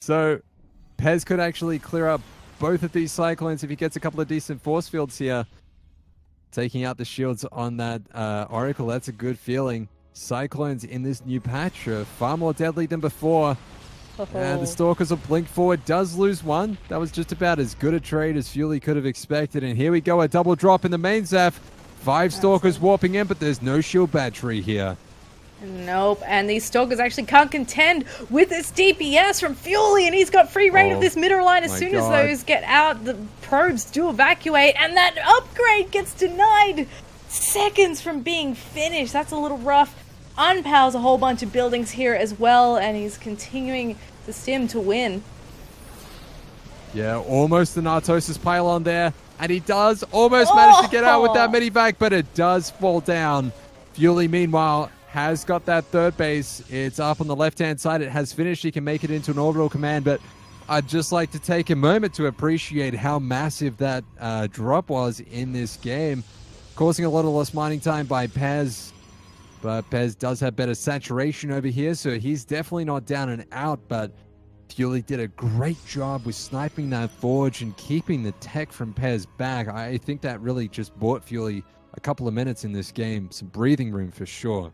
So Pezz could actually clear up both of these Cyclones if he gets a couple of decent force fields here. Taking out the shields on that Oracle, that's a good feeling. Cyclones in this new patch are far more deadly than before. And the Stalkers will blink forward, does lose one. That was just about as good a trade as Fuely could have expected. And here we go, a double drop in the main Zeph. 5 Stalkers warping in, but there's no shield battery here. Nope, and these Stalkers actually can't contend with this DPS from Fuely, and he's got free reign of this middle line. As soon as those get out, the probes do evacuate, and that upgrade gets denied seconds from being finished. That's a little rough. Unpowers a whole bunch of buildings here as well, and he's continuing the sim to win. Yeah, almost the Nartosis pylon there, and he does almost manage to get out with that medivac, but it does fall down. Fuely, meanwhile, has got that third base. It's up on the left-hand side. It has finished. He can make it into an orbital command, but I'd just like to take a moment to appreciate how massive that drop was in this game, causing a lot of lost mining time by Pezz. But Pezz does have better saturation over here, so he's definitely not down and out, but Fuely did a great job with sniping that forge and keeping the tech from Pezz back. I think that really just bought Fuely a couple of minutes in this game. Some breathing room for sure.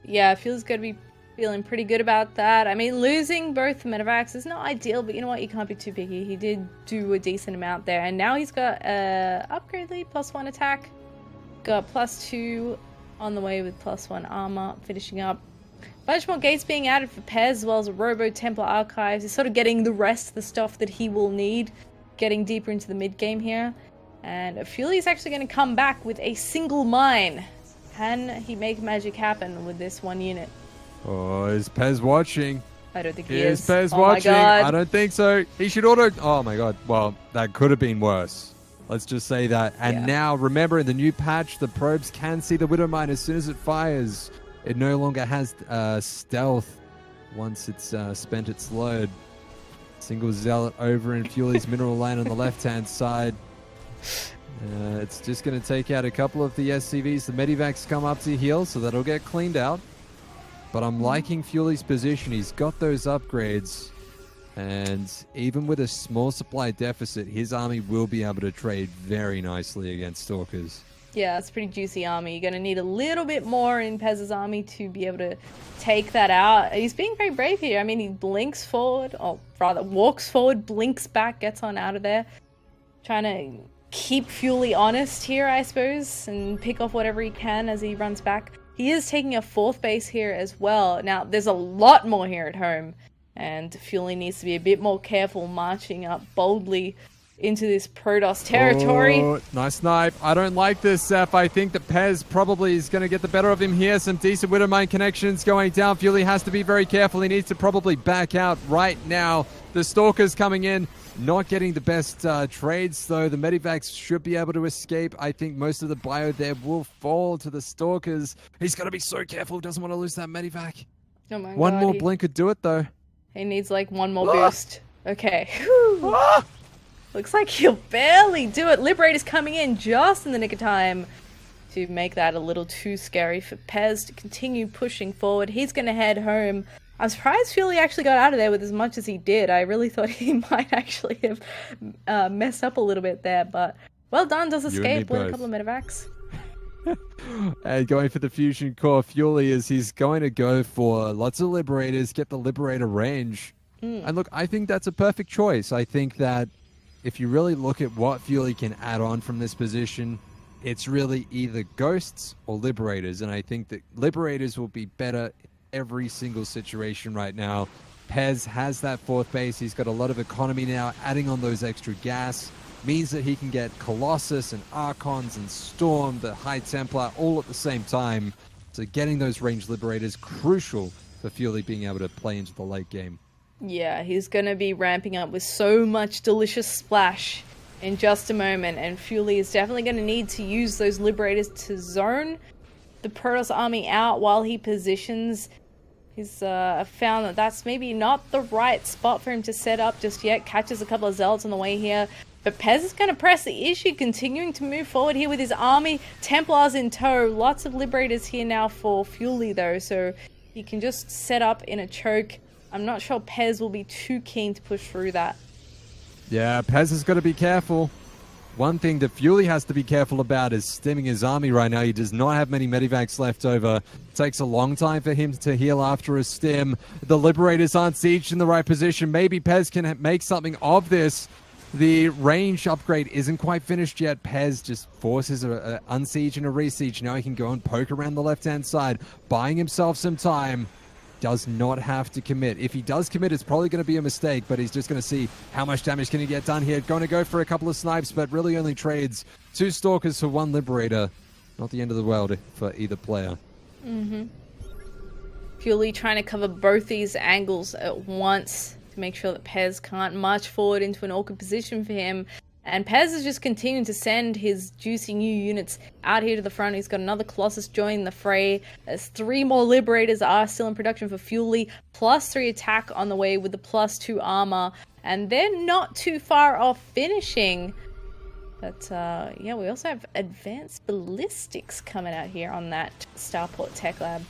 Yeah, Fuely's going to be feeling pretty good about that. I mean, losing both medevacs is not ideal, but you know what? You can't be too picky. He did do a decent amount there, and now he's got upgrade lead, +1 attack. Got +2 on the way with +1 armor, finishing up. Bunch more gates being added for Pezz, as well as a Robo Templar Archives. He's sort of getting the rest of the stuff that he will need, getting deeper into the mid-game here. And Fuely is actually going to come back with a single mine. Can he make magic happen with this one unit? Oh, is Pezz watching? I don't think he is. Is Pezz watching? I don't think so. He should auto... Oh my god. Well, that could have been worse. Let's just say that. And now, remember, in the new patch, the probes can see the Widow Mine as soon as it fires. It no longer has stealth once it's spent its load. Single Zealot over in Fuely's mineral line on the left-hand side. It's just going to take out a couple of the SCVs. The Medivacs come up to heal, so that'll get cleaned out. But I'm liking Fuely's position. He's got those upgrades. And even with a small supply deficit, his army will be able to trade very nicely against Stalkers. Yeah, it's a pretty juicy army. You're going to need a little bit more in Pezz's army to be able to take that out. He's being very brave here. I mean, he blinks forward, or rather walks forward, blinks back, gets on out of there. Trying to keep Fuely honest here, I suppose, and pick off whatever he can as he runs back. He is taking a 4th base here as well. Now, there's a lot more here at home, and Fuely needs to be a bit more careful marching up boldly into this Protoss territory. Oh, nice snipe. I don't like this, Zeph. I think that Pezz probably is going to get the better of him here. Some decent Widowmine connections going down. Fuely has to be very careful. He needs to probably back out right now. The Stalkers coming in, not getting the best trades, though. The Medivacs should be able to escape. I think most of the bio there will fall to the Stalkers. He's got to be so careful. Doesn't want to lose that Medivac. Oh my God. One more blink could do it, though. He needs like one more boost. Okay. Looks like he'll barely do it. Liberator's coming in just in the nick of time to make that a little too scary for Pezz to continue pushing forward. He's going to head home. I'm surprised Fuely actually got out of there with as much as he did. I really thought he might actually have messed up a little bit there, but well done. Does escape with a couple of medevacs. And going for the fusion core, Fuely he's going to go for lots of Liberators, get the Liberator range. And look, I think that's a perfect choice. I think that if you really look at what Fuely can add on from this position, it's really either Ghosts or Liberators. And I think that Liberators will be better in every single situation right now. Pezz has that 4th base. He's got a lot of economy now. Adding on those extra gas means that he can get Colossus and Archons and Storm, the High Templar, all at the same time. So getting those ranged Liberators, crucial for Fuely being able to play into the late game. Yeah, he's going to be ramping up with so much delicious splash in just a moment, and Fuely is definitely going to need to use those Liberators to zone the Protoss army out while he positions. He's found that that's maybe not the right spot for him to set up just yet. Catches a couple of Zealots on the way here, but Pezz is going to press the issue, continuing to move forward here with his army. Templars in tow, lots of Liberators here now for Fuely though, so he can just set up in a choke I'm not sure Pezz will be too keen to push through that. Yeah, Pezz has got to be careful. One thing that Fuely has to be careful about is stimming his army right now. He does not have many medivacs left over. It takes a long time for him to heal after a stim. The Liberators aren't sieged in the right position. Maybe Pezz can make something of this. The range upgrade isn't quite finished yet. Pezz just forces an unsiege and a resiege. Now he can go and poke around the left-hand side, buying himself some time. Does not have to commit. If he does commit, it's probably going to be a mistake, but he's just going to see how much damage can he get done here. Going to go for a couple of snipes, but really only trades 2 Stalkers for 1 Liberator. Not the end of the world for either player. Fuely trying to cover both these angles at once to make sure that Pezz can't march forward into an awkward position for him. And Pezz is just continuing to send his juicy new units out here to the front. He's got another Colossus joining the fray. There's 3 more Liberators are still in production for Fuely, +3 attack on the way with the +2 armor. And they're not too far off finishing. But yeah, we also have advanced ballistics coming out here on that Starport Tech Lab.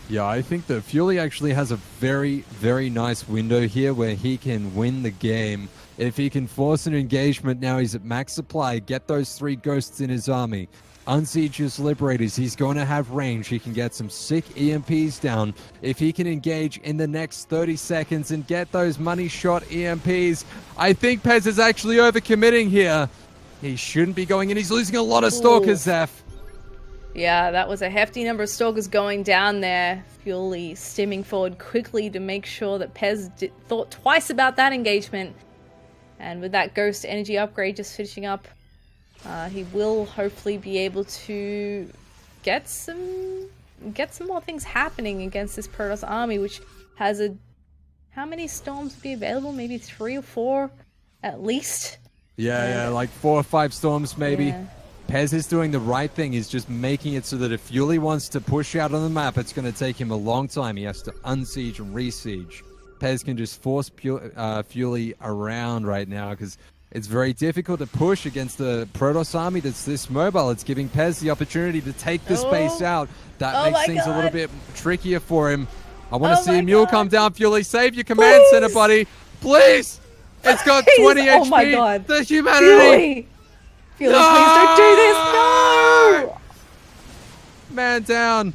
Yeah, I think that Fuely actually has a very, very nice window here where he can win the game. If he can force an engagement, now he's at max supply, get those 3 ghosts in his army, unsiege his Liberators, he's going to have range, he can get some sick EMPs down. If he can engage in the next 30 seconds and get those money shot EMPs, I think Pezz is actually overcommitting here. He shouldn't be going in, he's losing a lot of Stalkers, Zeph. Yeah, that was a hefty number of Stalkers going down there. Fuely stimming forward quickly to make sure that Pezz thought twice about that engagement. And with that Ghost Energy upgrade just finishing up, he will hopefully be able to get some more things happening against this Protoss army, which has how many storms would be available? Maybe 3 or 4 at least. Yeah, like 4 or 5 storms maybe. Yeah. Pezz is doing the right thing. He's just making it so that if Fuely wants to push out on the map, it's going to take him a long time. He has to unsiege and resiege. Pezz can just force Fuely around right now because it's very difficult to push against the Protoss army that's this mobile. It's giving Pezz the opportunity to take the space out. That makes things a little bit trickier for him. I want to see a mule come down. Fuely, save your command center, buddy. Please! It's got 20 HP. Oh my god. The humanity! Fuely, no! Please don't do this! No! Man down.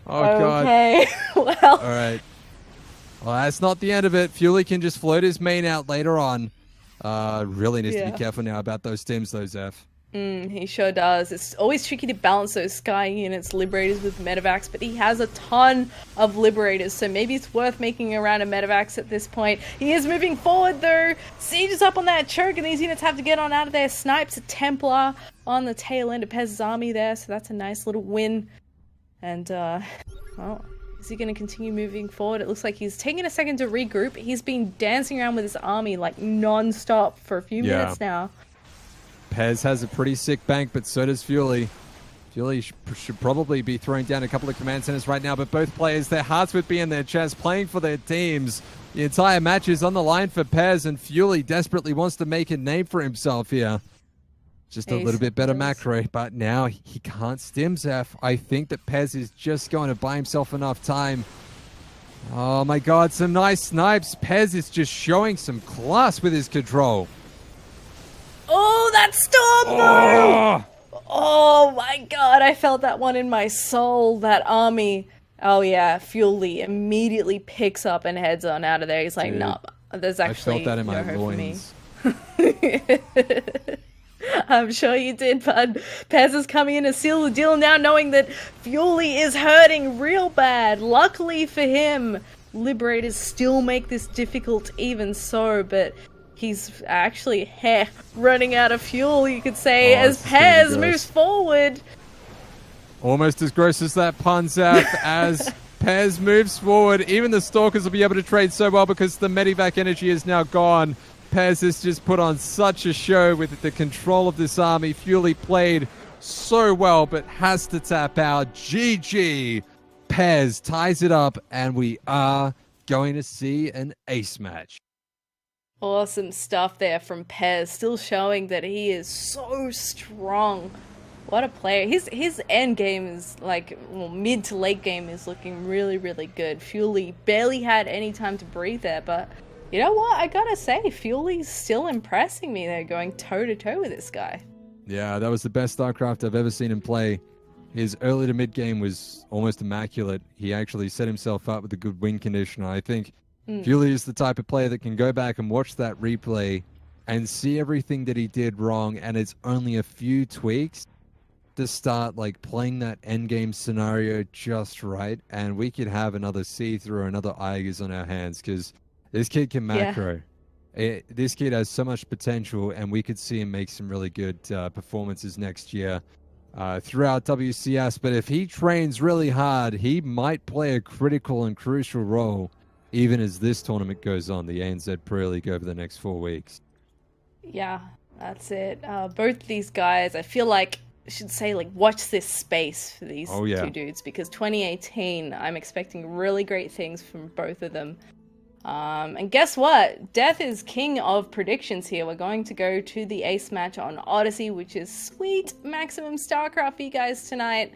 Oh god. Okay, well. Alright. Well, that's not the end of it. Fuely can just float his main out later on. Really needs to be careful now about those stims, though, Zeph. He sure does. It's always tricky to balance those Sky units, Liberators with Medivacs, but he has a ton of Liberators, so maybe it's worth making a round of Medivacs at this point. He is moving forward, though. Siege is up on that choke, and these units have to get on out of there. Snipes a Templar on the tail end of Pezz's army there, so that's a nice little win. And, well, is he going to continue moving forward? It looks like he's taking a second to regroup. He's been dancing around with his army, like, non-stop for a few minutes now. Pezz has a pretty sick bank, but so does Fuely. Fuely should probably be throwing down a couple of command centers right now, but both players, their hearts would be in their chest, playing for their teams. The entire match is on the line for Pezz, and Fuely desperately wants to make a name for himself here. Just a little bit better macro, but now he can't stim Zeph. I think that Pezz is just going to buy himself enough time. Oh my god, some nice snipes. Pezz is just showing some class with his control. Oh, that storm, though! Oh my god, I felt that one in my soul, that army. Oh yeah, Fuely immediately picks up and heads on out of there. He's like, nah, there's actually I felt that in my no loins. I'm sure you did, bud. Pezz is coming in to seal the deal now, knowing that Fuely is hurting real bad. Luckily for him, Liberators still make this difficult even so, but he's actually running out of fuel, you could say, as Pezz moves forward. Almost as gross as that pun, Zap, as Pezz moves forward. Even the Stalkers will be able to trade so well because the Medivac energy is now gone. Pezz has just put on such a show with the control of this army. Fuely played so well, but has to tap out. GG. Pezz ties it up, and we are going to see an ace match. Awesome stuff there from Pezz, still showing that he is so strong. What a player. His end game is like, well, mid to late game is looking really, really good. Fuely barely had any time to breathe there, but you know what? I gotta say, Fuely's still impressing me there, going toe to toe with this guy. Yeah, that was the best StarCraft I've ever seen him play. His early to mid game was almost immaculate. He actually set himself up with a good win condition. I think Fuely is the type of player that can go back and watch that replay and see everything that he did wrong, and it's only a few tweaks to start like playing that end game scenario just right, and we could have another see-through or another Igers on our hands, because this kid can macro. This kid has so much potential, and we could see him make some really good performances next year throughout WCS. But if he trains really hard, he might play a critical and crucial role even as this tournament goes on, the ANZ Pro League, over the next 4 weeks. Yeah, that's it. Both these guys, I feel like, I should say, like, watch this space for these two dudes, because 2018, I'm expecting really great things from both of them. And guess what? Death is king of predictions here. We're going to go to the ace match on Odyssey, which is sweet maximum StarCraft for you guys tonight.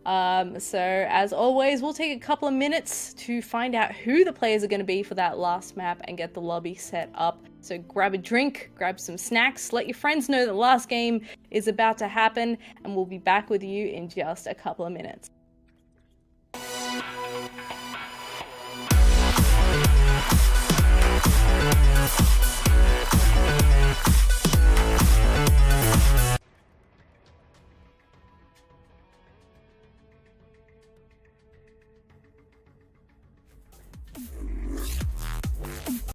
So as always, we'll take a couple of minutes to find out who the players are going to be for that last map and get the lobby set up. So grab a drink, grab some snacks, let your friends know the last game is about to happen, and we'll be back with you in just a couple of minutes.